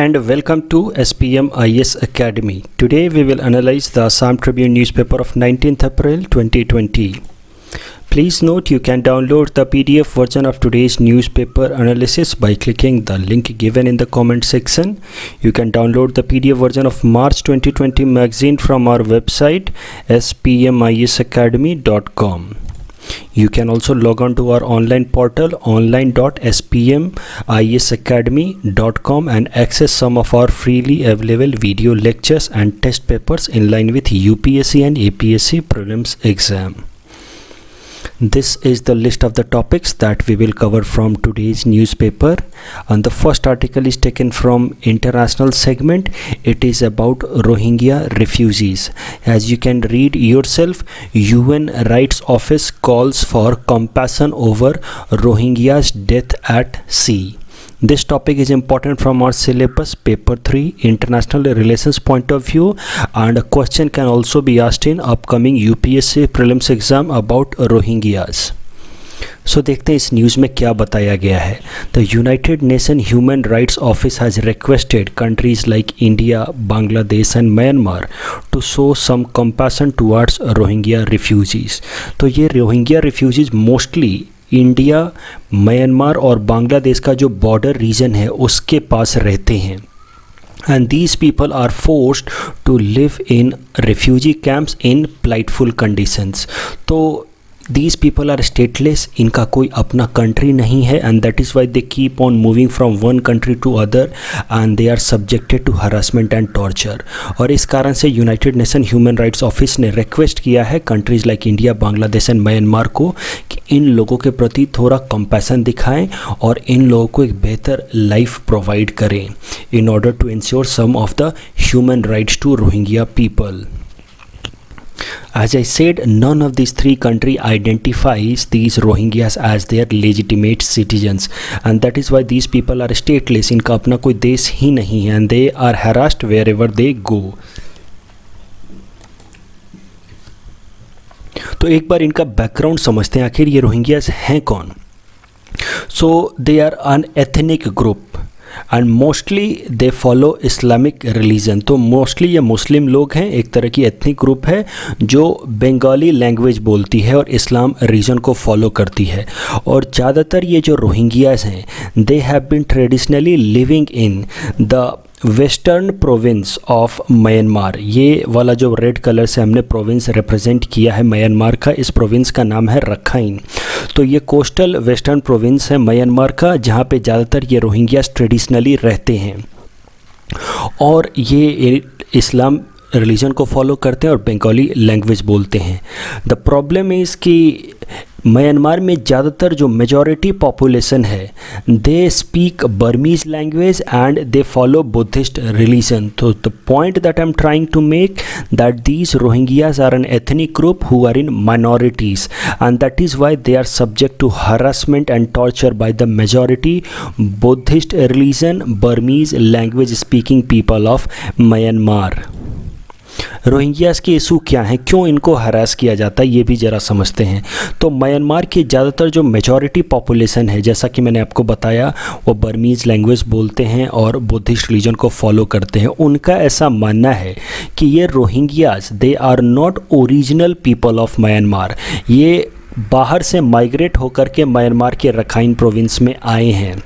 And welcome to SPM IS Academy. Today we will analyze the Assam Tribune newspaper of 19th April 2020. Please note you can download the PDF version of today's newspaper analysis by clicking the link given in the comment section. You can download the PDF version of March 2020 magazine from our website spmisacademy.com. You can also log on to our online portal online.spmisacademy.com and access some of our freely available video lectures and test papers in line with UPSC and APSC prelims exam. This is the list of the topics that we will cover from today's newspaper, and the first article is taken from international segment. It is about Rohingya refugees. As you can read yourself, UN Rights Office calls for compassion over Rohingyas' death at sea. This topic is important from our syllabus paper 3 international relations point of view, and a question can also be asked in upcoming UPSC prelims exam about Rohingyas. So देखते हैं इस news में क्या बताया गया है. The United Nations Human Rights Office has requested countries like India, Bangladesh and Myanmar to show some compassion towards Rohingya refugees. तो ये Rohingya refugees mostly India, Myanmar और बांग्लादेश का जो बॉर्डर रीजन है उसके पास रहते हैं. And these people are forced to live in refugee camps in plightful conditions. तो these people are stateless, इनका कोई अपना कंट्री नहीं है, and that is why they keep on moving from one country to other and they are subjected to harassment and torture. और इस कारण से United nation human rights office ने रिक्वेस्ट किया है countries like India, Bangladesh and Myanmar को कि इन लोगों के प्रति थोड़ा कंपैशन दिखाएं और इन लोगों को एक बेहतर लाइफ प्रोवाइड करें in order to ensure some of the human rights to Rohingya people. As I said, none of these three countries identifies these Rohingyas as their legitimate citizens, and that is why these people are stateless. इनका अपना कोई देश ही नहीं है, and they are harassed wherever they go. तो एक बार इनका background समझते हैं, आखिर ये रोहिंग्यास हैं कौन. So they are an ethnic group and mostly they follow Islamic religion. तो मोस्टली ये मुस्लिम लोग हैं, एक तरह की एथनिक ग्रुप है जो बंगाली लैंग्वेज बोलती है और इस्लाम रीजन को फॉलो करती है. और ज़्यादातर ये जो रोहिंग्यास हैं, they have been traditionally living in the western province of Myanmar. ये वाला जो रेड कलर से हमने प्रोविंस रिप्रेजेंट किया है म्यांमार का, इस प्रोविंस का नाम है रखाइन. तो ये कोस्टल वेस्टर्न प्रोविंस है म्यांमार का, जहाँ पे ज़्यादातर ये रोहिंग्यास ट्रेडिशनली रहते हैं और ये इस्लाम रिलीजन को फॉलो करते हैं और बंगाली लैंग्वेज बोलते हैं. द प्रॉब्लम इज़ कि म्यांमार में ज़्यादातर जो मेजॉरिटी पॉपुलेशन है, they speak Burmese language and they follow Buddhist religion. तो the point that I am trying to make that these Rohingyas are an ethnic group who are in minorities and that is why they are subject to harassment and torture by the majority Buddhist religion Burmese language speaking people of Myanmar. Rohingyas के issue क्या हैं, क्यों इनको harass किया जाता है, ये भी ज़रा समझते हैं. तो म्यांमार की ज़्यादातर जो मेजॉरिटी पॉपुलेशन है, जैसा कि मैंने आपको बताया, वो बर्मीज़ लैंग्वेज बोलते हैं और बुद्धिस्ट रिलीजन को फॉलो करते हैं. उनका ऐसा मानना है कि ये Rohingyas they are not original people of Myanmar. ये बाहर से माइग्रेट होकर के म्यांमार के रखाइन प्रोविंस में आए हैं,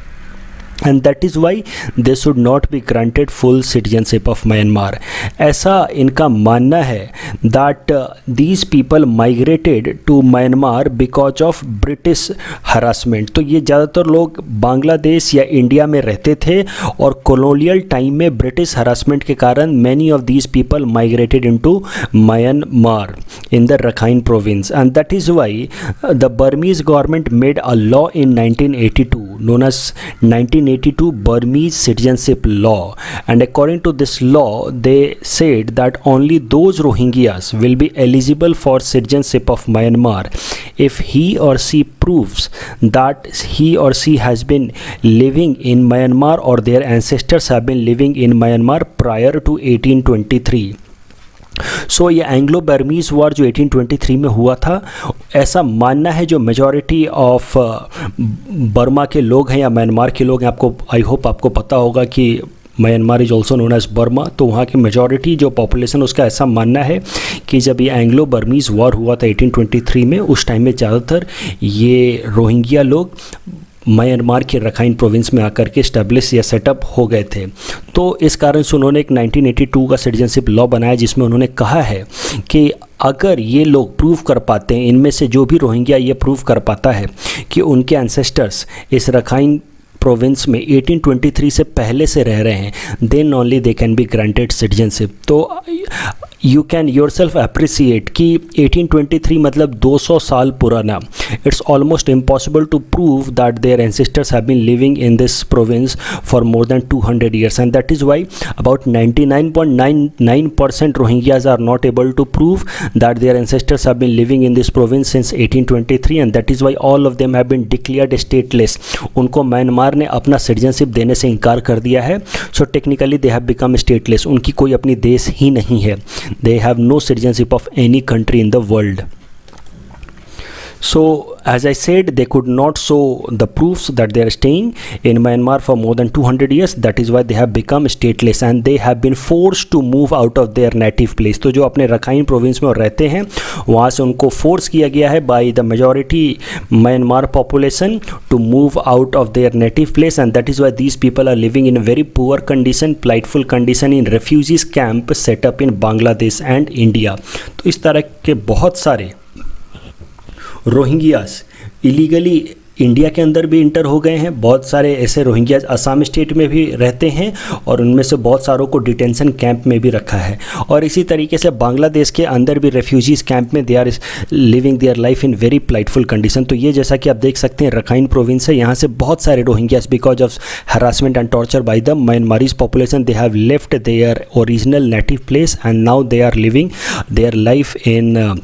and that is why they should not be granted full citizenship of Myanmar. ऐसा इनका मानना है that these people migrated to Myanmar because of British harassment. तो ये ज़्यादातर लोग बांग्लादेश या इंडिया में रहते थे और colonial टाइम में British harassment के कारण many of these people migrated into Myanmar in the Rakhine province, and that is why the Burmese government made a law in 1982 known as 1982 Burmese Citizenship Law, and according to this law they said that only those Rohingyas will be eligible for citizenship of Myanmar if he or she proves that he or she has been living in Myanmar or their ancestors have been living in Myanmar prior to 1823. सो ये Anglo Burmese war जो 1823 में हुआ था, ऐसा मानना है जो majority of Burma के लोग हैं या म्यांमार के लोग हैं। आपको आई होप आपको पता होगा कि Myanmar is also known as Burma. तो वहाँ की मेजॉरिटी जो पॉपुलेशन उसका ऐसा मानना है कि जब ये एंग्लो बर्मीज़ वॉर हुआ था 1823 में, उस टाइम में ज़्यादातर ये रोहिंग्या लोग म्यांमार के रखाइन प्रोविंस में आकर के स्टैब्लिश या सेटअप हो गए थे। तो इस कारण से उन्होंने एक 1982 का सिटीजनशिप लॉ बनाया, जिसमें उन्होंने कहा है कि अगर ये लोग प्रूव कर पाते हैं, इनमें से जो भी रोहिंग्या ये प्रूव कर पाता है कि उनके एंसेस्टर्स इस रखाइन प्रोविंस में 1823 से पहले से रह रहे हैं, then only they can be granted citizenship. तो you can yourself appreciate कि 1823 मतलब 200 साल पुराना। It's almost impossible to prove that their ancestors have been living in this province for more than 200 years, and that is why about 99.99% Rohingyas are not able to prove that their ancestors have been living in this province since 1823, and that is why all of them have been declared stateless. उनको Myanmar ने अपना citizenship देने से इनकार कर दिया है। So technically they have become stateless. उनकी कोई अपनी देश ही नहीं है। They have no citizenship of any country in the world. So as I said, they could not show the proofs that they are staying in Myanmar for more than 200 years. That is why they have become stateless and they have been forced to move out of their native place. तो जो अपने Rakhine province में रहते हैं, वहाँ से उनको force किया गया है by the majority Myanmar population to move out of their native place, and that is why these people are living in a very poor condition, plighted condition in refugees camp set up in Bangladesh and India. तो इस तरह के बहुत सारे Rohingyas illegally India के अंदर भी inter हो गए हैं। बहुत सारे ऐसे रोहिंग्यास असम स्टेट में भी रहते हैं और उनमें से बहुत सारों को डिटेंशन कैंप में भी रखा है। और इसी तरीके से बांग्लादेश के अंदर भी रेफ्यूजीज़ कैंप में they are living their life in very plightful condition. तो ये जैसा कि आप देख सकते हैं रखाइन प्रोविंस है, यहाँ से बहुत सारे Rohingyas because of harassment and torture by the Myanmarese population they have left their original native place and now they are living their life in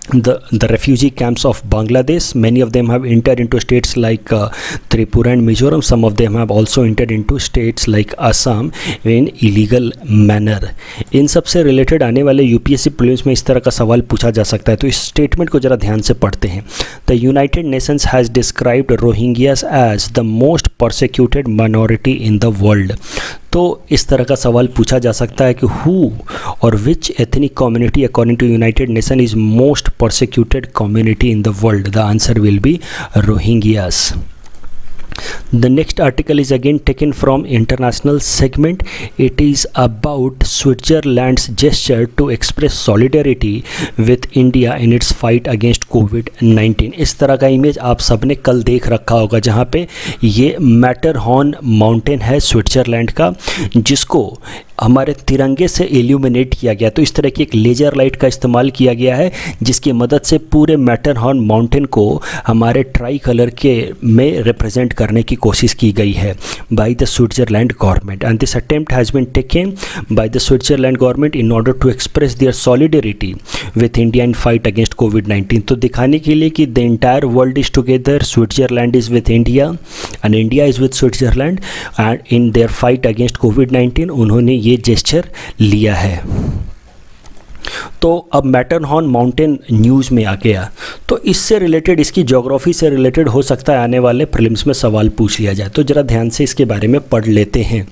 the refugee camps of Bangladesh. Many of them have entered into states like Tripura and Mizoram. Some of them have also entered into states like Assam in illegal manner. इन सब से related आने वाले UPSC prelims में इस तरह का सवाल पूछा जा सकता है। तो इस स्टेटमेंट को ज़रा ध्यान से पढ़ते हैं। The United Nations has described Rohingyas as the most persecuted minority in the world. तो इस तरह का सवाल पूछा जा सकता है कि हु और which ethnic community according to United Nation is most persecuted community in the world? The answer will be Rohingyas. The next article is again taken from international segment. It is about Switzerland's gesture to express solidarity with India in its fight against COVID-19. इस तरह का image आप सबने कल देख रखा होगा, जहाँ पे ये मैटरहॉर्न माउंटेन है स्विट्ज़रलैंड का, जिसको हमारे तिरंगे से इल्यूमिनेट किया गया। तो इस तरह की एक लेज़र लाइट का इस्तेमाल किया गया है, जिसकी मदद से पूरे मैटरहॉर्न माउंटेन को हमारे ट्राई कलर के में रिप्रेजेंट करने की कोशिश की गई है by the Switzerland government, and this attempt has been taken by the Switzerland government in order to express their solidarity with India in fight against कोविड-19। तो दिखाने के लिए कि the entire world is together, Switzerland is with India and India is with Switzerland and in their fight against कोविड-19 उन्होंने ये gesture लिया है। तो अब मैटरहॉर्न माउंटेन न्यूज़ में आ गया, तो इससे रिलेटेड, इसकी ज्योग्राफी से रिलेटेड हो सकता है आने वाले प्रीलिम्स में सवाल पूछ लिया जाए। तो ज़रा ध्यान से इसके बारे में पढ़ लेते हैं।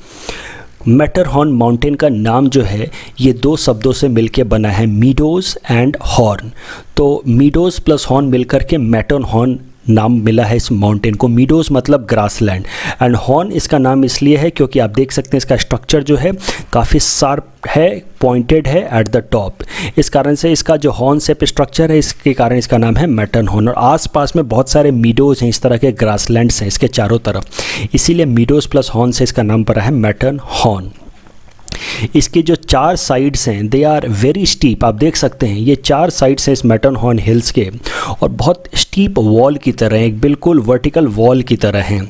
मैटरहॉर्न माउंटेन का नाम जो है ये दो शब्दों से मिलके बना है, मीडोज़ एंड हॉर्न। तो मीडोज़ प्लस हॉर्न मिलकर के मैटरहॉर्न नाम मिला है इस माउंटेन को। मीडोज़ मतलब ग्रासलैंड एंड हॉर्न इसका नाम इसलिए है क्योंकि आप देख सकते हैं इसका स्ट्रक्चर जो है काफ़ी शार्प है, पॉइंटेड है एट द टॉप। इस कारण से इसका जो हॉर्न शेप स्ट्रक्चर है, इसके कारण इसका नाम है मैटरहॉर्न। और आसपास में बहुत सारे मीडोज़ हैं, इस तरह के ग्रासलैंड्स हैं इसके चारों तरफ, इसीलिए मीडोज़ प्लस हॉर्न से इसका नाम पड़ा है मैटरहॉर्न। इसके जो चार साइड्स हैं दे आर वेरी स्टीप, आप देख सकते हैं ये चार साइड्स हैं इस मैटरहॉर्न हिल्स के, और बहुत स्टीप वॉल की तरह हैं, एक बिल्कुल वर्टिकल वॉल की तरह हैं।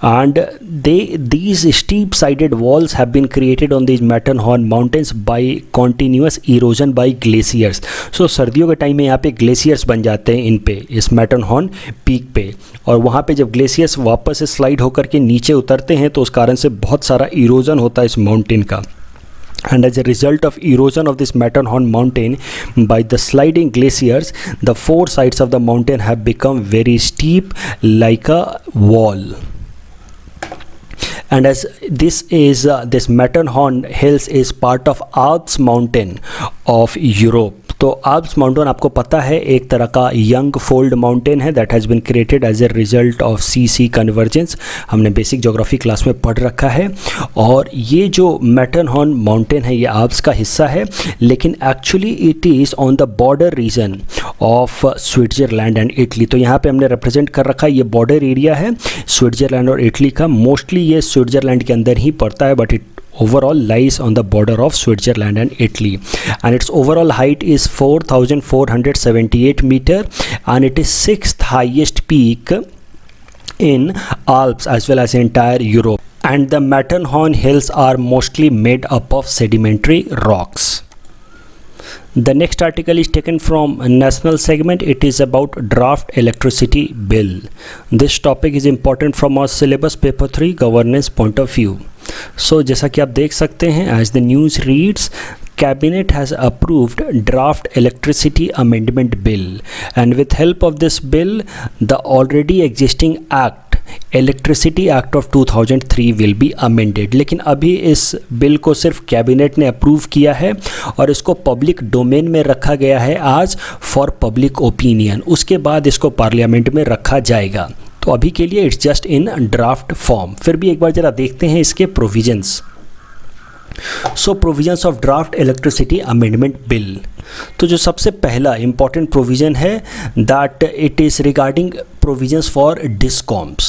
And these steep sided walls have been created on these Matterhorn mountains by continuous erosion by glaciers. So सर्दियों के टाइम में यहाँ पे ग्लेशियर्स बन जाते हैं इन पे, इस मैटरहॉर्न पीक पे, और वहाँ पे जब ग्लेशियर्स वापस से स्लाइड होकर के नीचे उतरते हैं तो उस कारण से बहुत सारा इरोजन होता है इस माउंटेन का। And as a result of erosion of this Matterhorn mountain by the sliding glaciers, the four sides of the mountain have become very steep like a wall. and as this Matterhorn hills is part of Alps mountain of Europe. तो Alps mountain आपको पता है एक तरह का young fold mountain है that has been created as a result of sea convergence. हमने basic geography class में पढ़ रखा है. और ये जो मैटरहॉर्न माउंटेन है ये आल्प्स का हिस्सा है, लेकिन actually it is on the border region of Switzerland and Italy. तो यहाँ पे हमने रिप्रेजेंट कर रखा है, ये बॉर्डर एरिया है स्विट्ज़रलैंड और इटली का. मोस्टली ये स्विट्ज़रलैंड के अंदर ही पड़ता है, but it overall lies on the border of Switzerland and Italy, and its overall height is 4,478 meter, and it is 6th highest peak in Alps as well as entire Europe. And the Matterhorn hills are mostly made up of sedimentary rocks. The next article is taken from a national segment. It is about draft electricity bill. This topic is important from our syllabus paper 3 governance point of view. So जैसा कि आप देख सकते हैं, as the news reads, Cabinet has approved draft electricity amendment bill, and with help of this bill, the already existing act electricity act of 2003 will be amended. लेकिन अभी इस bill को सिर्फ कैबिनेट ने अप्रूव किया है और इसको पब्लिक डोमेन में रखा गया है आज फॉर पब्लिक ओपिनियन. उसके बाद इसको पार्लियामेंट में रखा जाएगा. तो अभी के लिए it's just in draft form. फिर भी एक बार ज़रा देखते हैं इसके provisions. So provisions of draft electricity amendment bill. तो जो सबसे पहला इंपॉर्टेंट प्रोविज़न है that it is regarding provisions for DISCOMs.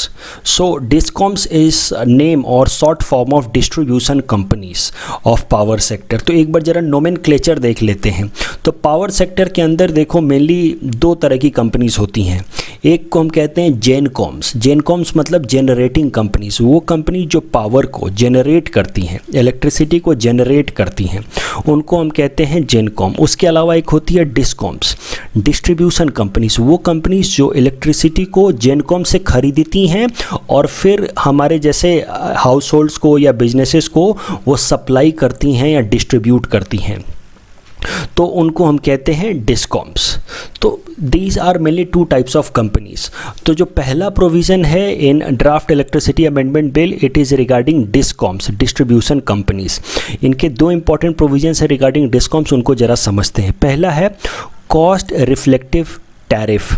So DISCOMs is name or short form of distribution companies of power sector. तो एक बार जरा नोमेनक्लेचर देख लेते हैं. तो पावर सेक्टर के अंदर देखो मेनली दो तरह की कंपनीज होती हैं. एक को हम कहते हैं जेनकॉम्स. जेनकॉम्स मतलब जनरेटिंग कंपनीज, वो कंपनी जो पावर को जनरेट करती हैं, इलेक्ट्रिसिटी को जनरेट करती हैं, उनको हम कहते हैं जेनकॉम. उसके अलावा एक होती है डिस्कॉम्स, डिस्ट्रीब्यूशन कंपनीज. वो कंपनीज जो इलेक्ट्रिसिटी को जेनकॉम से खरीदती हैं और फिर हमारे जैसे हाउस होल्ड्स को या बिजनेसेस को वो सप्लाई करती हैं या डिस्ट्रीब्यूट करती हैं, तो उनको हम कहते हैं डिस्कॉम्स. तो these are mainly two types of companies. तो जो पहला प्रोविज़न है in draft electricity amendment bill, it is regarding discoms, distribution companies. इनके दो इंपॉर्टेंट प्रोविजंस है रिगार्डिंग डिस्कॉम्स, उनको ज़रा समझते हैं. पहला है कॉस्ट रिफ्लेक्टिव tariff.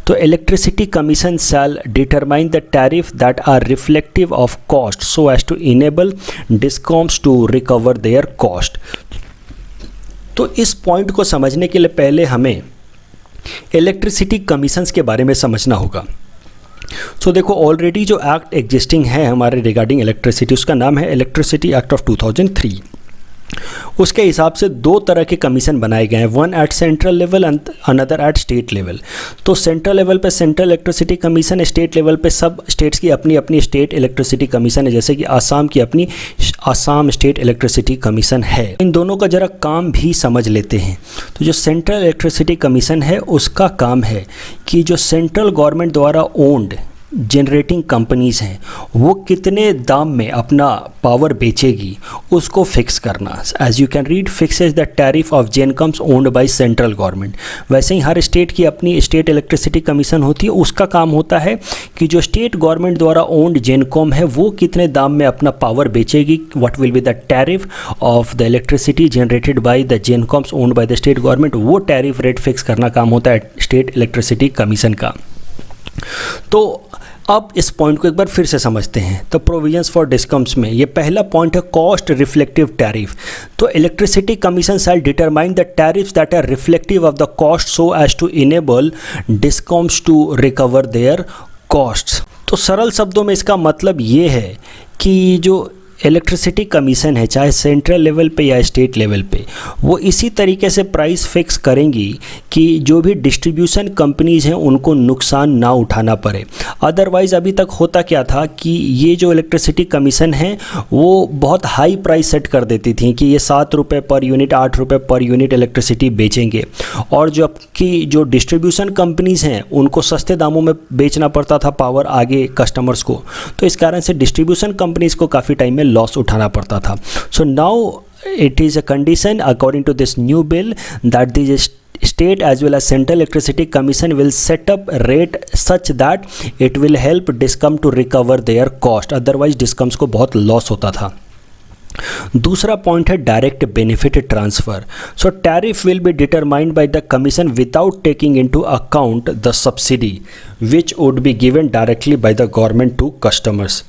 तो electricity commission shall determine the tariff that are reflective of cost so as to enable discoms to recover their cost. तो इस पॉइंट को समझने के लिए पहले हमें इलेक्ट्रिसिटी कमीशंस के बारे में समझना होगा. सो देखो ऑलरेडी जो एक्ट एग्जिस्टिंग है हमारे रिगार्डिंग इलेक्ट्रिसिटी, उसका नाम है इलेक्ट्रिसिटी एक्ट ऑफ 2003. उसके हिसाब से दो तरह के कमीशन बनाए गए हैं, one at central level and another at state level. तो सेंट्रल लेवल पे सेंट्रल इलेक्ट्रिसिटी कमीशन है, स्टेट लेवल पे सब स्टेट्स की अपनी अपनी स्टेट इलेक्ट्रिसिटी कमीशन है. जैसे कि आसाम की अपनी आसाम स्टेट इलेक्ट्रिसिटी कमीशन है. इन दोनों का जरा काम भी समझ लेते हैं. तो जो सेंट्रल इलेक्ट्रिसिटी कमीशन है उसका काम है कि जो सेंट्रल गवर्नमेंट द्वारा ओन्ड जनरेटिंग कंपनीज हैं वो कितने दाम में अपना पावर बेचेगी उसको फिक्स करना. As you can read, fixes the tariff of gencoms owned by central government. वैसे ही हर स्टेट की अपनी स्टेट इलेक्ट्रिसिटी कमीशन होती है. उसका काम होता है कि जो स्टेट गवर्नमेंट द्वारा ओन्ड जेनकॉम है वो कितने दाम में अपना पावर बेचेगी, what will be the tariff of the electricity generated by the gencoms owned by the state government. वो टैरिफ रेट फिक्स करना काम होता है स्टेट इलेक्ट्रिसिटी कमीशन का. तो अब इस पॉइंट को एक बार फिर से समझते हैं. तो प्रोविजंस फॉर डिस्कम्स में ये पहला पॉइंट है कॉस्ट रिफ्लेक्टिव टैरिफ. तो electricity commission shall determine the tariffs that are reflective of the cost so as to enable discoms to recover their costs. तो सरल शब्दों में इसका मतलब ये है कि जो इलेक्ट्रिसिटी कमीशन है चाहे सेंट्रल लेवल पे या स्टेट लेवल पे, वो इसी तरीके से प्राइस फिक्स करेंगी कि जो भी डिस्ट्रीब्यूशन कंपनीज हैं उनको नुकसान ना उठाना पड़े. अदरवाइज़ अभी तक होता क्या था कि ये जो इलेक्ट्रिसिटी कमीशन है वो बहुत हाई प्राइस सेट कर देती थी कि ये 7 रुपये पर यूनिट, 8 रुपये पर यूनिट इलेक्ट्रिसिटी बेचेंगे, और जबकि जो डिस्ट्रीब्यूशन कंपनीज हैं उनको सस्ते दामों में बेचना पड़ता था पावर आगे कस्टमर्स को. तो इस कारण से डिस्ट्रीब्यूशन कंपनीज को काफ़ी टाइम में लॉस उठाना पड़ता था. So now it is a condition according to this new bill that these state as well as central electricity commission will set up rate such that it will help discom to recover their cost, otherwise discoms को बहुत loss होता था। दूसरा point है direct benefit transfer. So tariff will be determined by the commission without taking into account the subsidy which would be given directly by the government to customers.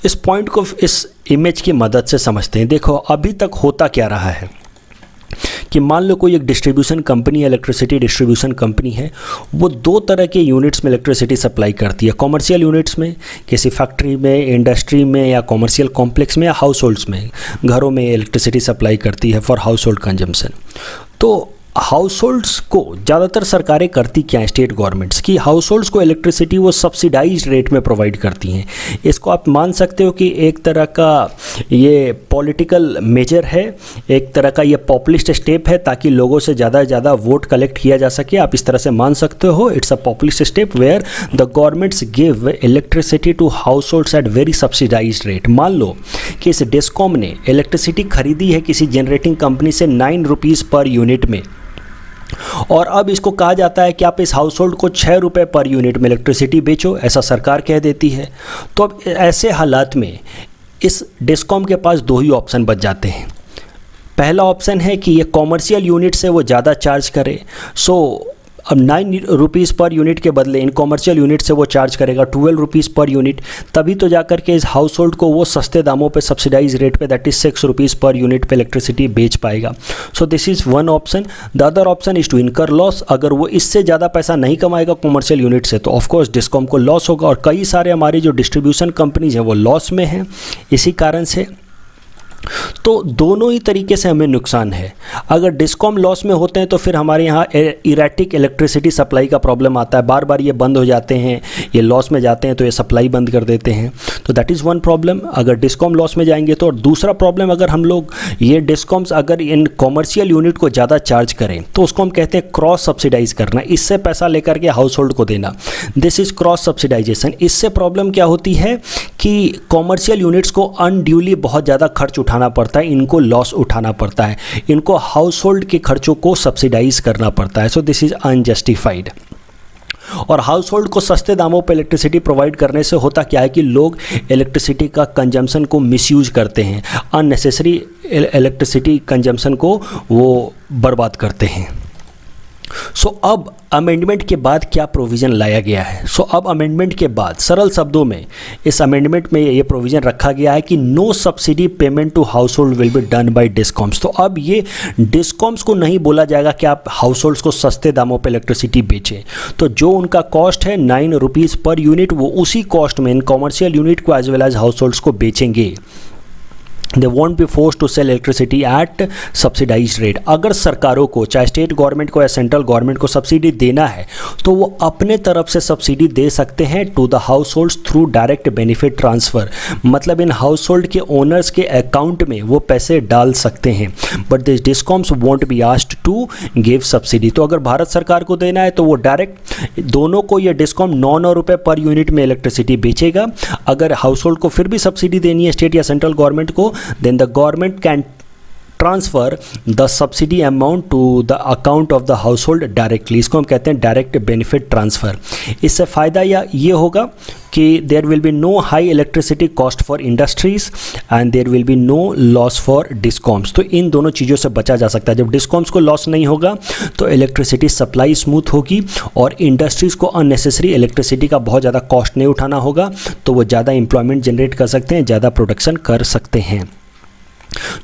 इस point को इस image की मदद से समझते हैं। देखो अभी तक होता क्या रहा है कि मान लो कोई एक distribution company, electricity distribution company है, वो दो तरह के यूनिट्स में इलेक्ट्रिसिटी सप्लाई करती है। कॉमर्शियल यूनिट्स में, किसी फैक्ट्री में, इंडस्ट्री में या कॉमर्शियल कॉम्प्लेक्स में, या हाउस होल्ड्स में, घरों में इलेक्ट्रिसिटी सप्लाई करती है फॉर हाउस होल्ड कंजम्पशन। तो हाउस होल्ड्स को ज़्यादातर सरकारें करती क्या है, स्टेट गवर्नमेंट्स की हाउस होल्ड्स को इलेक्ट्रिसिटी वो सब्सिडाइज रेट में प्रोवाइड करती हैं। इसको आप मान सकते हो कि एक तरह का ये पॉलिटिकल मेजर है, एक तरह का ये पॉपुलिस्ट स्टेप है ताकि लोगों से ज़्यादा से ज़्यादा वोट कलेक्ट किया जा सके। आप इस तरह से मान सकते हो, it's a populist step where the governments give electricity to households at very subsidize rate. मान लो कि इस डिस्कॉम ने इलेक्ट्रिसिटी खरीदी है किसी जनरेटिंग कंपनी से 9 रुपीज़ पर यूनिट में, और अब इसको कहा जाता है कि आप इस हाउस होल्ड को 6 रुपये पर यूनिट में इलेक्ट्रिसिटी बेचो, ऐसा सरकार कह देती है। तो अब ऐसे हालात में इस डिस्कॉम के पास दो ही ऑप्शन बच जाते हैं। पहला ऑप्शन है कि ये कॉमर्शियल यूनिट से वो ज़्यादा चार्ज करे, सो अब 9 रुपीज़ पर यूनिट के बदले इन कॉमर्शियल यूनिट से वो चार्ज करेगा 12 रुपीज़ पर यूनिट, तभी तो जाकर के इस हाउस होल्ड को वो सस्ते दामों पे सब्सिडाइज रेट पे that is 6 rupees per unit पे इलेक्ट्रिसिटी बेच पाएगा। So this is one option. The other option is to incur loss. अगर वो इससे ज़्यादा पैसा नहीं कमाएगा कॉमर्शियल यूनिट से तो ऑफकोर्स डिस्कॉम को लॉस होगा, और कई सारे हमारी जो डिस्ट्रीब्यूशन कंपनीज हैं वो लॉस में हैं इसी कारण से। तो दोनों ही तरीके से हमें नुकसान है। अगर डिस्कॉम लॉस में होते हैं तो फिर हमारे यहाँ इरेटिक इलेक्ट्रिसिटी सप्लाई का प्रॉब्लम आता है, बार बार ये बंद हो जाते हैं, ये लॉस में जाते हैं तो ये सप्लाई बंद कर देते हैं। तो दैट इज़ वन प्रॉब्लम अगर डिस्कॉम लॉस में जाएंगे तो। और दूसरा प्रॉब्लम, अगर हम लोग ये डिस्कॉम्स अगर इन कॉमर्शियल यूनिट को ज़्यादा चार्ज करें तो उसको हम कहते हैं क्रॉस सब्सिडाइज करना, इससे पैसा लेकर के हाउस होल्ड को देना। This is cross subsidisation. इससे प्रॉब्लम क्या होती है कि कॉमर्शियल यूनिट्स को अनड्यूली बहुत ज़्यादा खर्च उठाना पड़ता है, इनको लॉस उठाना पड़ता है, इनको हाउस होल्ड के खर्चों को सब्सिडाइज करना पड़ता है। So this is unjustified. और हाउस होल्ड को सस्ते दामों पर इलेक्ट्रिसिटी प्रोवाइड करने से होता क्या है कि लोग इलेक्ट्रिसिटी का कंजम्पशन को मिसयूज करते हैं, अननेसेसरी इलेक्ट्रिसिटी कंजम्पशन को वो बर्बाद करते हैं। सो अब अमेंडमेंट के बाद क्या प्रोविज़न लाया गया है? सो अब अमेंडमेंट के बाद सरल शब्दों में इस अमेंडमेंट में ये प्रोविज़न रखा गया है कि no subsidy payment to household will be done by discoms. तो अब ये डिस्कॉम्स को नहीं बोला जाएगा कि आप हाउस होल्ड्स को सस्ते दामों पे इलेक्ट्रिसिटी बेचें। तो जो उनका कॉस्ट है 9 रुपीज़ पर यूनिट, वो उसी कॉस्ट में इन कॉमर्शियल यूनिट को as well as households को बेचेंगे। They won't be forced to sell electricity at subsidized rate। अगर सरकारों को, चाहे स्टेट गवर्नमेंट को या सेंट्रल गवर्नमेंट को सब्सिडी देना है तो वो अपने तरफ से सब्सिडी दे सकते हैं to the households through direct benefit transfer. मतलब इन हाउस होल्ड के ओनर्स के अकाउंट में वो पैसे डाल सकते हैं, but this discoms won't be asked to give subsidy. तो अगर भारत सरकार को देना है तो वो डायरेक्ट दोनों को ये डिस्कॉम 9 रुपये पर यूनिट में इलेक्ट्रिसिटी बेचेगा। अगर हाउस होल्ड को फिर भी सब्सिडी देनी है स्टेट या सेंट्रल गवर्नमेंट को, then the government can transfer the subsidy amount to the account of the household directly। इसको हम कहते हैं डायरेक्ट बेनिफिट ट्रांसफ़र। इससे फ़ायदा ये होगा कि there will be no high electricity cost for industries and there will be no loss for discoms. तो इन दोनों चीज़ों से बचा जा सकता है। जब डिस्कॉम्स को लॉस नहीं होगा तो इलेक्ट्रिसिटी सप्लाई स्मूथ होगी और इंडस्ट्रीज़ को अननेसेसरी इलेक्ट्रिसिटी का बहुत ज़्यादा कॉस्ट नहीं उठाना होगा, तो वो ज़्यादा एम्प्लॉयमेंट जनरेट कर सकते हैं, ज़्यादा प्रोडक्शन कर सकते हैं।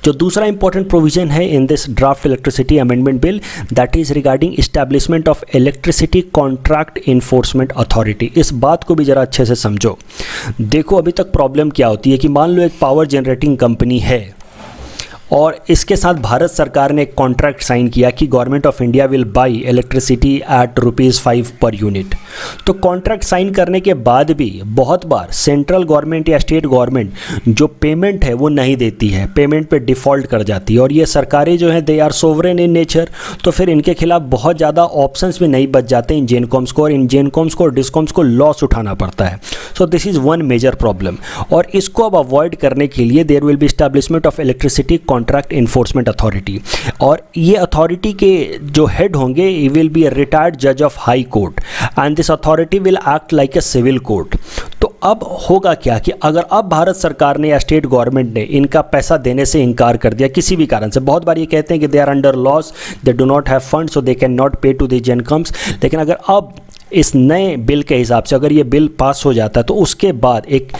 जो दूसरा इंपॉर्टेंट प्रोविजन है in this draft electricity amendment bill, that is regarding establishment of electricity contract enforcement authority. इस बात को भी ज़रा अच्छे से समझो। देखो अभी तक प्रॉब्लम क्या होती है कि मान लो एक पावर जनरेटिंग कंपनी है और इसके साथ भारत सरकार ने एक कॉन्ट्रैक्ट साइन किया कि government of India will by electricity at ₹5 per unit. तो कॉन्ट्रैक्ट साइन करने के बाद भी बहुत बार सेंट्रल गवर्नमेंट या स्टेट गवर्नमेंट जो पेमेंट है वो नहीं देती है, पेमेंट पे डिफ़ॉल्ट कर जाती है। और ये सरकारें जो हैं they are sovereign in nature, तो फिर इनके खिलाफ बहुत ज़्यादा ऑप्शंस भी नहीं बच जाते इन जेनकॉम्स को, और इन जेनकॉम्स को और डिस्कॉम्स को लॉस उठाना पड़ता है। So this is one major problem. और इसको अब अवॉइड करने के लिए there will be establishment of electricity contract enforcement authority, और ये अथॉरिटी के जो हेड होंगे he will be a retired जज of high court and this authority will act like a civil court. तो अब होगा क्या कि अगर अब भारत सरकार ने या स्टेट गवर्नमेंट ने इनका पैसा देने से इनकार कर दिया किसी भी कारण से, बहुत बार ये कहते हैं कि they are under loss, they do not have fund so they can not pay to the incomes, लेकिन अगर अब इस नए बिल के हिसाब से अगर ये बिल पास हो जाता है तो उसके बाद एक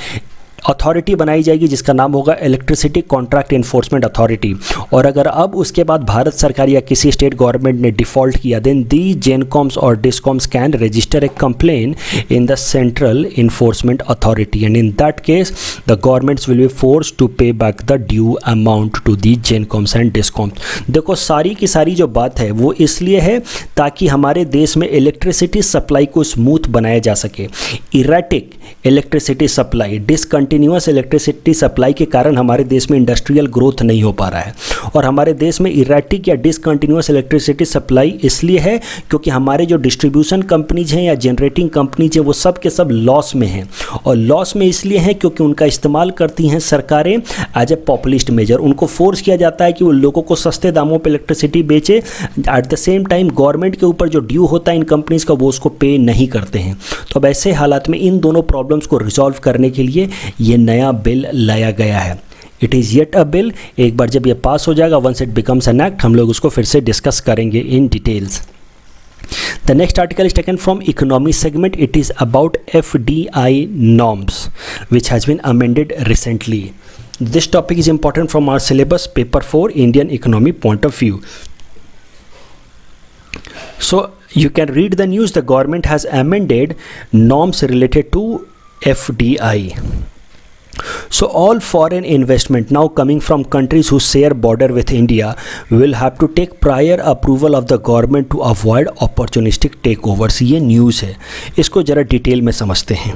अथॉरिटी बनाई जाएगी जिसका नाम होगा इलेक्ट्रिसिटी कॉन्ट्रैक्ट इन्फोर्समेंट अथॉरिटी। और अगर अब उसके बाद भारत सरकार या किसी स्टेट गवर्नमेंट ने डिफ़ॉल्ट किया देन दी जेनकॉम्स और discoms can register a complaint in the central enforcement authority and in that case the governments will be force to pay back the due amount to the gencoms and discoms. देखो सारी की सारी जो बात है वो इसलिए है ताकि हमारे देश में इलेक्ट्रिसिटी सप्लाई को स्मूथ बनाया जा सके। Erratic electricity supply, discontinuous electricity supply के कारण हमारे देश में इंडस्ट्रियल ग्रोथ नहीं हो पा रहा है। और हमारे देश में इरेटिक या डिसकंटिन्यूअस इलेक्ट्रिसिटी सप्लाई इसलिए है क्योंकि हमारे जो डिस्ट्रीब्यूशन कंपनीज हैं या जनरेटिंग कंपनीज हैं वो सब के सब लॉस में हैं। और लॉस में इसलिए हैं क्योंकि उनका इस्तेमाल करती हैं सरकारें एज ए पॉपुलिस्ट मेजर। उनको फोर्स किया जाता है कि वो लोगों को सस्ते दामों पर इलेक्ट्रिसिटी बेचे, at the same time government के ऊपर जो ड्यू होता है इन कंपनीज का वो उसको पे नहीं करते हैं। तो अब ऐसे हालात में इन दोनों प्रॉब्लम्स को रिजॉल्व करने के लिए ये नया बिल लाया गया है। It is yet a bill. एक बार जब ये पास हो जाएगा, once it becomes an act, हम लोग उसको फिर से डिस्कस करेंगे in details. The next article is taken from economy segment. It is about FDI norms which has been amended recently. This topic is important from our syllabus paper 4 Indian economy point of view. So you can read the news. The government has amended norms related to FDI. So all foreign investment now coming from countries who share border with India will have to take prior approval of the government to avoid opportunistic takeovers. ये news है, इसको ज़रा detail में समझते हैं।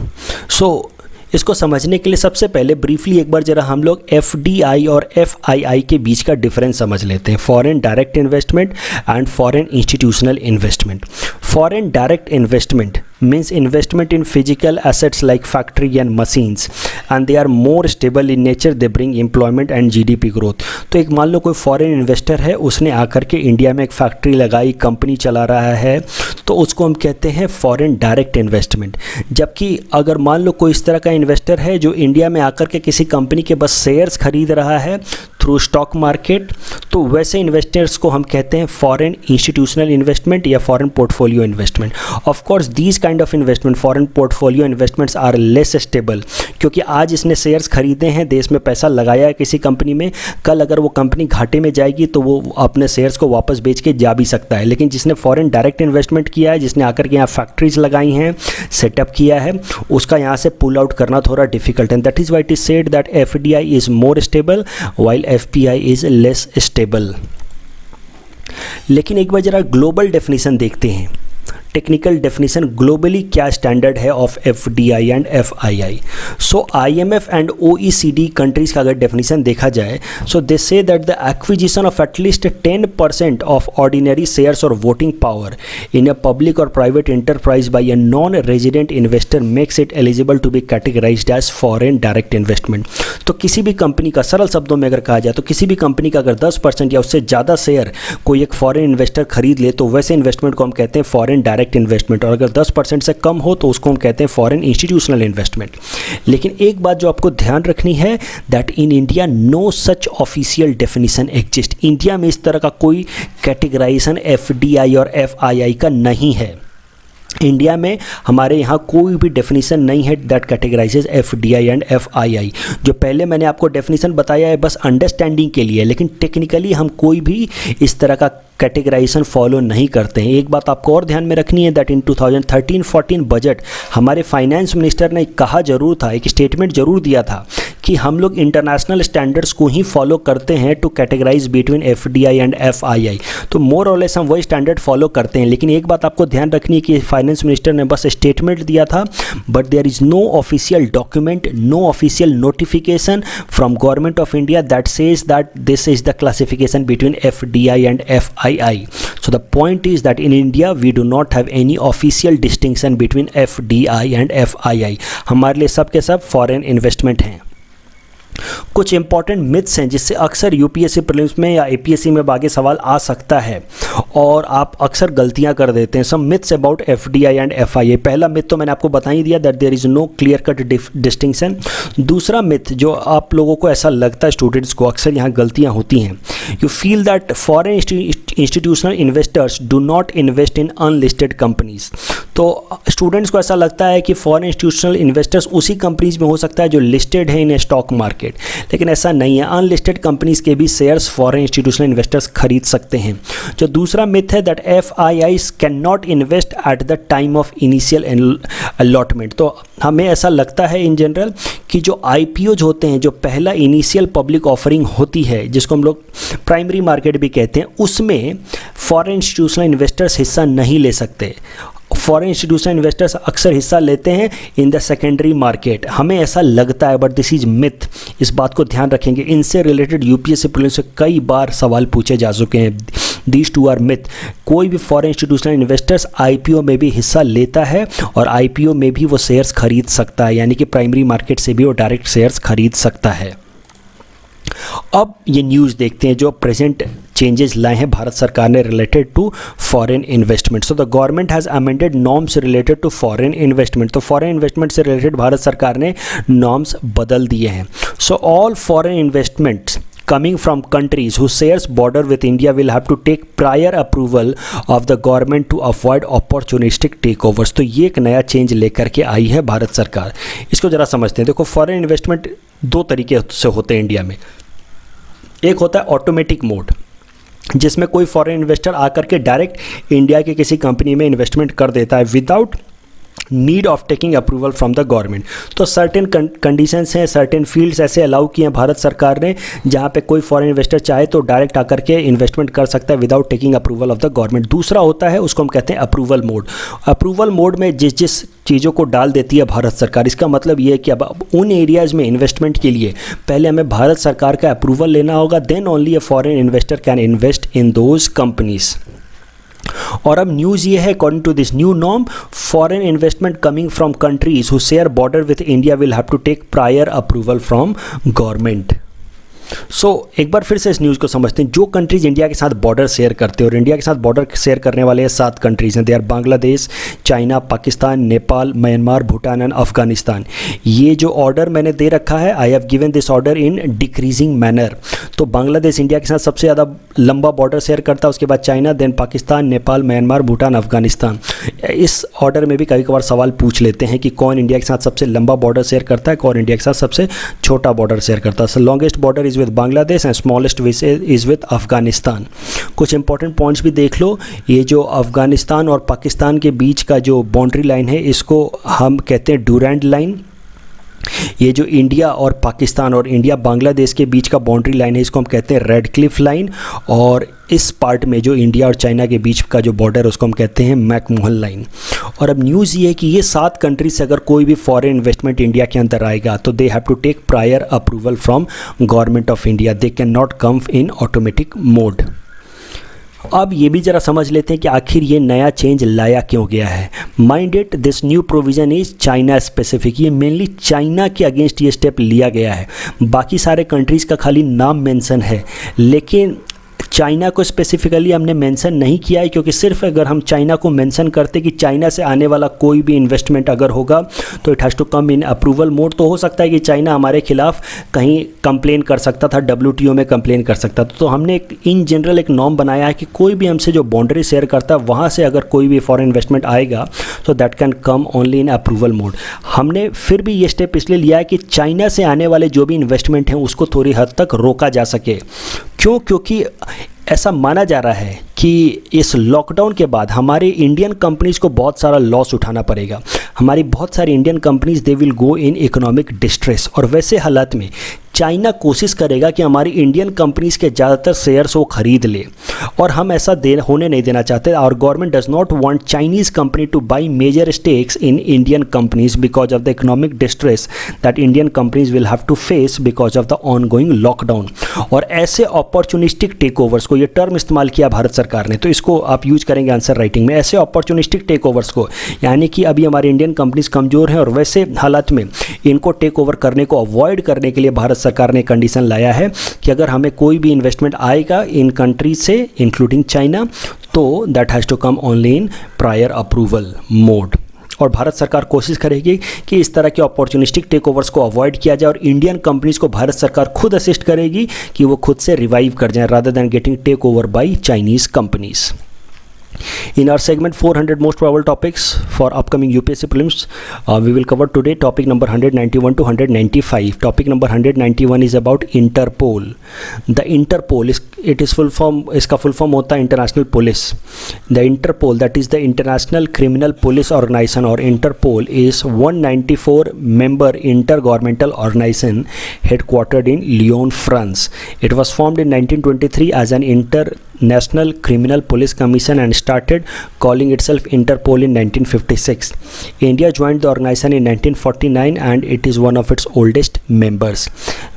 इसको समझने के लिए सबसे पहले ब्रीफली एक बार जरा हम लोग FDI और FII के बीच का डिफरेंस समझ लेते हैं, foreign direct investment and foreign institutional investment. Foreign direct investment means investment in physical assets like factory and machines and they are more stable in nature, they bring employment and GDP growth। तो एक मान लो कोई foreign investor है, उसने आकर के India में एक फैक्ट्री लगाई, कंपनी चला रहा है, तो उसको हम कहते हैं फॉरेन डायरेक्ट इन्वेस्टमेंट। जबकि अगर मान लो कोई इस तरह का इन्वेस्टर है जो इंडिया में आकर के किसी कंपनी के बस शेयर्स खरीद रहा है थ्रू स्टॉक मार्केट, तो वैसे इन्वेस्टर्स को हम कहते हैं फॉरेन इंस्टीट्यूशनल इन्वेस्टमेंट या foreign portfolio investment. Of course these kind of investment, foreign portfolio investments are less stable, क्योंकि आज इसने शेयर्स खरीदे हैं, देश में पैसा लगाया है किसी कंपनी में, कल अगर वो कंपनी घाटे में जाएगी तो वो अपने शेयर्स को वापस बेच के जा भी सकता है। लेकिन जिसने फॉरेन डायरेक्ट इन्वेस्टमेंट किया है, जिसने आकर के यहाँ फैक्ट्रीज लगाई हैं, सेटअप किया है, उसका यहाँ से पुल आउट करना थोड़ा डिफिकल्ट है। That is why it is said that FDI is more stable while FPI is less stable. लेकिन एक बार जरा ग्लोबल डेफिनेशन देखते हैं, टेक्निकल डेफिनेशन ग्लोबली क्या स्टैंडर्ड है of FDI and FII। So IMF and OECD countries का अगर डेफिनेशन देखा जाए, so they say that the acquisition of at least 10% of ordinary shares और voting power in a public और private enterprise bye a non resident investor makes it eligible to be categorized as foreign direct investment. तो किसी भी company का, सरल शब्दों में अगर कहा जाए तो किसी भी कंपनी का अगर 10% या उससे ज़्यादा शेयर कोई एक फॉरेन इन्वेस्टर खरीद ले तो वैसे इन्वेस्टमेंट को हम कहते हैं फॉरेन डायरेक्ट इन्वेस्टमेंट, और अगर 10% से कम हो तो उसको हम कहते हैं फॉरेन इंस्टीट्यूशनल इन्वेस्टमेंट। लेकिन एक बात जो आपको ध्यान रखनी है that in India no such official definition exist. India में इस तरह का कोई कैटेगराइजेशन FDI और FII का नहीं है। इंडिया में हमारे यहाँ कोई भी डेफिनेशन नहीं है दैट कैटेगराइजेज FDI एंड FII। जो पहले मैंने आपको डेफिनेशन बताया है बस अंडरस्टैंडिंग के लिए, लेकिन टेक्निकली हम कोई भी इस तरह का कैटेगराइजेशन फॉलो नहीं करते हैं। एक बात आपको और ध्यान में रखनी है दैट इन 2013-14 बजट हमारे फाइनेंस मिनिस्टर ने कहा जरूर था, एक स्टेटमेंट जरूर दिया था कि हम लोग इंटरनेशनल स्टैंडर्ड्स को ही फॉलो करते हैं to categorize between FDI and FII। तो मोर और लेस हम वही स्टैंडर्ड फॉलो करते हैं। लेकिन एक बात आपको ध्यान रखनी है कि फाइनेंस मिनिस्टर ने बस स्टेटमेंट दिया था, but there is no official document, no official notification from government of India that says that this is the classification between FDI and FII। So the point is that in India we do not have any official distinction between FDI and FII। हमारे लिए सब के सब foreign investment हैं। कुछ important myths हैं जिससे अक्सर यूपीएससी प्रीलिम्स में या एपीएससी में आगे सवाल आ सकता है और आप अक्सर गलतियां कर देते हैं। Some myths about FDI and FIA. पहला मिथ तो मैंने आपको बता ही दिया, that there is no clear cut distinction. दूसरा मिथ जो आप लोगों को ऐसा लगता है स्टूडेंट्स को, अक्सर यहाँ गलतियाँ होती हैं, you feel that foreign institutional investors do not invest in unlisted companies. तो स्टूडेंट्स को ऐसा लगता है कि फॉरेन इंस्टीट्यूशनल इन्वेस्टर्स उसी कंपनीज में हो सकता है जो लिस्टेड है इन स्टॉक मार्केट, लेकिन ऐसा नहीं है। अनलिस्टेड कंपनीज के भी शेयर्स फॉरेन इंस्टीट्यूशनल इन्वेस्टर्स खरीद सकते हैं। जो दूसरा मिथ है that FIIs can not invest at the time of initial allotment. तो हमें ऐसा लगता है इन जनरल कि जो आईपीओज होते हैं, जो पहला इनिशियल पब्लिक ऑफरिंग होती है जिसको हम लोग प्राइमरी मार्केट भी कहते हैं, उसमें फॉरेन इंस्टीट्यूशनल इन्वेस्टर्स हिस्सा नहीं ले सकते। फॉरेन इंस्टीट्यूशनल इन्वेस्टर्स अक्सर हिस्सा लेते हैं इन द सेकेंडरी मार्केट। हमें ऐसा लगता है बट दिस इज मिथ, इस बात को ध्यान रखेंगे। इनसे रिलेटेड यूपीएससी प्रीलिम्स से कई बार सवाल पूछे जा चुके हैं। These two are myth. कोई भी फॉरेन इंस्टीट्यूशनल इन्वेस्टर्स आईपीओ में भी हिस्सा लेता है और आईपीओ में भी वो शेयर्स खरीद सकता है, यानी कि प्राइमरी मार्केट से भी वो डायरेक्ट शेयर्स खरीद सकता है। अब ये न्यूज़ देखते हैं जो प्रेजेंट चेंजेस लाए हैं भारत सरकार ने related to foreign investment. So the government has amended norms related to foreign investment. तो फॉरेन इन्वेस्टमेंट से रिलेटेड भारत सरकार ने नॉर्म्स बदल दिए हैं। So all foreign investments coming from countries whose shares border with India will have to take prior approval of the government to avoid opportunistic takeovers। तो ये एक नया चेंज लेकर के आई है भारत सरकार। इसको ज़रा समझते हैं। देखो, फॉरेन इन्वेस्टमेंट दो तरीके से होते हैं इंडिया में। एक होता है ऑटोमेटिक मोड, जिसमें कोई फॉरेन इन्वेस्टर आकर के डायरेक्ट इंडिया के किसी कंपनी में इन्वेस्टमेंट कर देता है without need of taking approval from the government. तो सर्टेन कंडीशंस हैं, सर्टेन फील्ड्स ऐसे अलाउ किए हैं भारत सरकार ने जहां पे कोई फॉरेन इन्वेस्टर चाहे तो डायरेक्ट आकर के इन्वेस्टमेंट कर सकता है without taking approval of the government. दूसरा होता है, उसको हम कहते हैं अप्रूवल मोड। अप्रूवल मोड में जिस जिस चीज़ों को डाल देती है भारत सरकार, इसका मतलब ये है कि अब उन एरियाज़ में इन्वेस्टमेंट के लिए पहले हमें भारत सरकार का अप्रूवल लेना होगा, then only a foreign investor can invest in those companies. और अब न्यूज़ ये है, according to this new norm, foreign investment coming from countries who share border with India will have to take prior approval from government. So एक बार फिर से इस news को समझते हैं। जो कंट्रीज इंडिया के साथ बॉर्डर शेयर करते हैं, और इंडिया के साथ बॉर्डर शेयर करने वाले 7 कंट्रीज हैं, they are Bangladesh, China, Pakistan, Nepal, Myanmar, Bhutan and Afghanistan. ये जो ऑर्डर मैंने दे रखा है, I have given this order in decreasing manner. तो बांग्लादेश इंडिया के साथ सबसे ज़्यादा लंबा बॉर्डर शेयर करता है, उसके बाद China, then Pakistan, Nepal, Myanmar, Bhutan, Afghanistan. इस ऑर्डर में भी कभी कभार सवाल पूछ लेते हैं कि कौन इंडिया के साथ सबसे लंबा बॉर्डर शेयर करता है, कौन इंडिया के साथ सबसे छोटा बॉर्डर शेयर करता है। Longest border is with Bangladesh and smallest is with Afghanistan. कुछ इंपॉर्टेंट पॉइंट्स भी देख लो। ये जो अफगानिस्तान और पाकिस्तान के बीच का जो बाउंड्री लाइन है, इसको हम कहते हैं डूरैंड लाइन। ये जो इंडिया और पाकिस्तान और इंडिया बांग्लादेश के बीच का बाउंड्री लाइन है, इसको हम कहते हैं रेड क्लिफ लाइन। और इस पार्ट में जो इंडिया और चाइना के बीच का जो बॉर्डर है, उसको हम कहते हैं मैकमोहन लाइन। और अब न्यूज़ ये है कि ये 7 कंट्री से अगर कोई भी फॉरेन इन्वेस्टमेंट इंडिया के अंदर आएगा तो they have to take prior approval from government of India. They can not come in automatic mode. अब ये भी ज़रा समझ लेते हैं कि आखिर ये नया चेंज लाया क्यों गया है। Mind it, this new provision is China specific. ये मेनली चाइना के अगेंस्ट ये स्टेप लिया गया है। बाकी सारे कंट्रीज़ का खाली नाम मेंशन है, लेकिन चाइना को स्पेसिफिकली हमने मेंशन नहीं किया है, क्योंकि सिर्फ अगर हम चाइना को मेंशन करते कि चाइना से आने वाला कोई भी इन्वेस्टमेंट अगर होगा तो it has to come in approval mode. तो हो सकता है कि चाइना हमारे खिलाफ कहीं कंप्लेन कर सकता था, WTO में कंप्लेन कर सकता था। तो हमने एक इन जनरल एक नॉर्म बनाया है कि कोई भी हमसे जो बाउंड्री शेयर करता है, वहाँ से अगर कोई भी फॉरेन इन्वेस्टमेंट आएगा तो that can come only in approval mode. हमने फिर भी ये स्टेप इसलिए लिया है कि चाइना से आने वाले जो भी इन्वेस्टमेंट हैं उसको थोड़ी हद तक रोका जा सके। क्यों? क्योंकि ऐसा माना जा रहा है कि इस लॉकडाउन के बाद हमारी इंडियन कंपनीज़ को बहुत सारा लॉस उठाना पड़ेगा। हमारी बहुत सारी Indian companies they will go in economic distress. और वैसे हालात में चाइना कोशिश करेगा कि हमारी इंडियन कंपनीज़ के ज़्यादातर शेयर्स वो खरीद ले, और हम ऐसा होने नहीं देना चाहते। और government does not want Chinese company to buy major stakes in Indian companies because of the economic distress that Indian companies will have to face because of the ongoing lockdown. और ऐसे opportunistic takeovers को, ये term इस्तेमाल किया भारत सरकार ने, तो इसको आप यूज करेंगे आंसर राइटिंग में। ऐसे अपॉर्चुनिस्टिक टेक ओवर्स को, यानी कि अभी हमारी इंडियन कंपनीज कमज़ोर हैं और वैसे हालात में इनको टेक ओवर करने को अवॉइड करने के लिए भारत सरकार ने कंडीशन लाया है कि अगर हमें कोई भी इन्वेस्टमेंट आएगा इन कंट्रीज से इंक्लूडिंग चाइना, तो that has to come only in prior approval mode. और भारत सरकार कोशिश करेगी कि इस तरह के अपॉर्चुनिस्टिक टेक ओवर्स को अवॉइड किया जाए और इंडियन कंपनीज को भारत सरकार खुद असिस्ट करेगी कि वो खुद से रिवाइव कर जाएं rather than getting take over by Chinese companies. In our segment 400 most probable topics for upcoming UPSC prelims, we will cover today topic number 191 to 195. Topic number 191 is about Interpol. The Interpol is full form, इसका full form होता है International Police. The Interpol, that is the International Criminal Police Organization or Interpol, is 194 member intergovernmental organization headquartered in Lyon, France. It was formed in 1923 as an International Criminal Police Commission and started calling itself Interpol in 1956. India joined the organization in 1949 and it is one of its oldest members.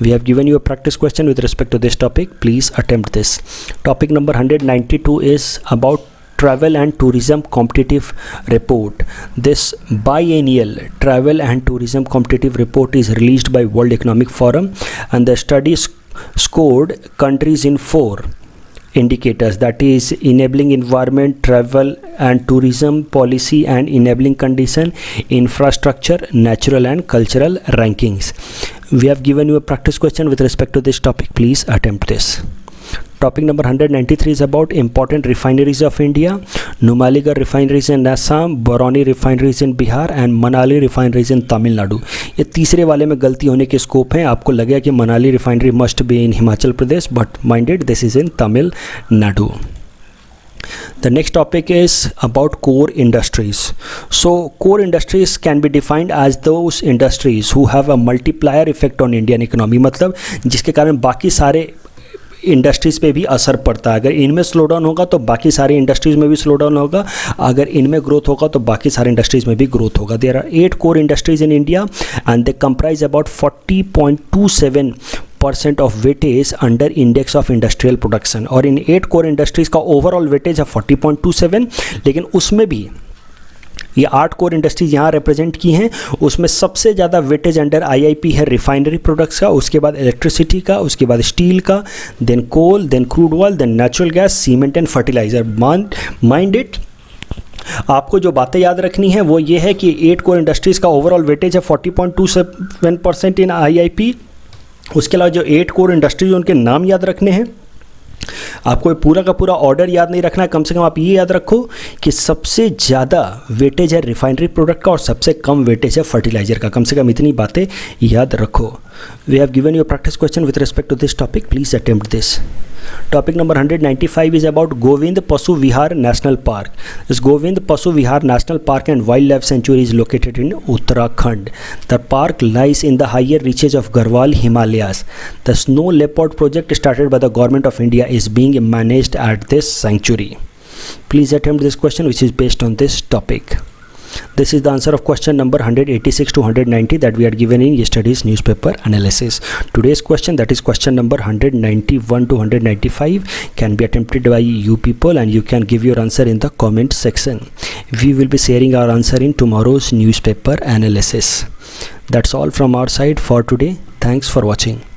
We have given you a practice question with respect to this topic. Please attempt this. Topic number 192 is about Travel and Tourism Competitive Report. This biennial Travel and Tourism Competitive Report is released by World Economic Forum, and the study scored countries in 4 indicators, that is enabling environment, travel and tourism policy and enabling condition, infrastructure, natural and cultural rankings. We have given you a practice question with respect to this topic. Please attempt this. Topic number 193 is about important refineries of India. Numaligarh refineries in Assam, Barauni refineries in Bihar and Manali refineries in Tamil Nadu. ये तीसरे वाले में गलती होने के scope हैं। आपको लगेगा कि Manali refinery must be in Himachal Pradesh, but minded this is in Tamil Nadu. The next topic is about core industries. So core industries can be defined as those industries who have a multiplier effect on Indian economy. मतलब जिसके कारण बाकी सारे industries पे भी असर पड़ता है. अगर इनमें स्लो डाउन होगा तो बाकी सारी इंडस्ट्रीज़ में भी स्लो डाउन होगा, अगर इनमें ग्रोथ होगा तो बाकी सारी इंडस्ट्रीज़ में भी ग्रोथ होगा. There are 8 core industries in India and they comprise about 40.27% of weightage under index of industrial production. और इन 8 कोर इंडस्ट्रीज़ का ओवरऑल वेटेज है 40.27, लेकिन उसमें भी ये 8 कोर इंडस्ट्रीज यहाँ रिप्रेजेंट की हैं. उसमें सबसे ज़्यादा वेटेज अंडर आईआईपी है रिफाइनरी प्रोडक्ट्स का, उसके बाद इलेक्ट्रिसिटी का, उसके बाद स्टील का, then coal, then crude oil, then natural gas, cement and fertilizer. Mind it, आपको जो बातें याद रखनी है वो ये है कि 8 कोर इंडस्ट्रीज़ का ओवरऑल वेटेज है 40.27% इन आईआईपी. उसके अलावा जो 8 कोर इंडस्ट्रीज उनके नाम याद रखने हैं. आपको पूरा का पूरा ऑर्डर याद नहीं रखना है, कम से कम आप ये याद रखो कि सबसे ज़्यादा वेटेज है रिफाइनरी प्रोडक्ट का और सबसे कम वेटेज है फर्टिलाइजर का. कम से कम इतनी बातें याद रखो. We have given you practice question with respect to this topic. Please attempt this. Topic number 195 is about Govind Pasu Vihar National Park. This Govind Pasu Vihar National Park and Wildlife Sanctuary is located in Uttarakhand. The park lies in the higher reaches of Garhwal Himalayas. The snow leopard project started by the government of India is being managed at this sanctuary. Please attempt this question which is based on this topic. This is the answer of question number 186 to 190 that we had given in yesterday's newspaper analysis. Today's question, that is question number 191 to 195, can be attempted by you people and you can give your answer in the comment section. We will be sharing our answer in tomorrow's newspaper analysis. That's all from our side for today. Thanks for watching.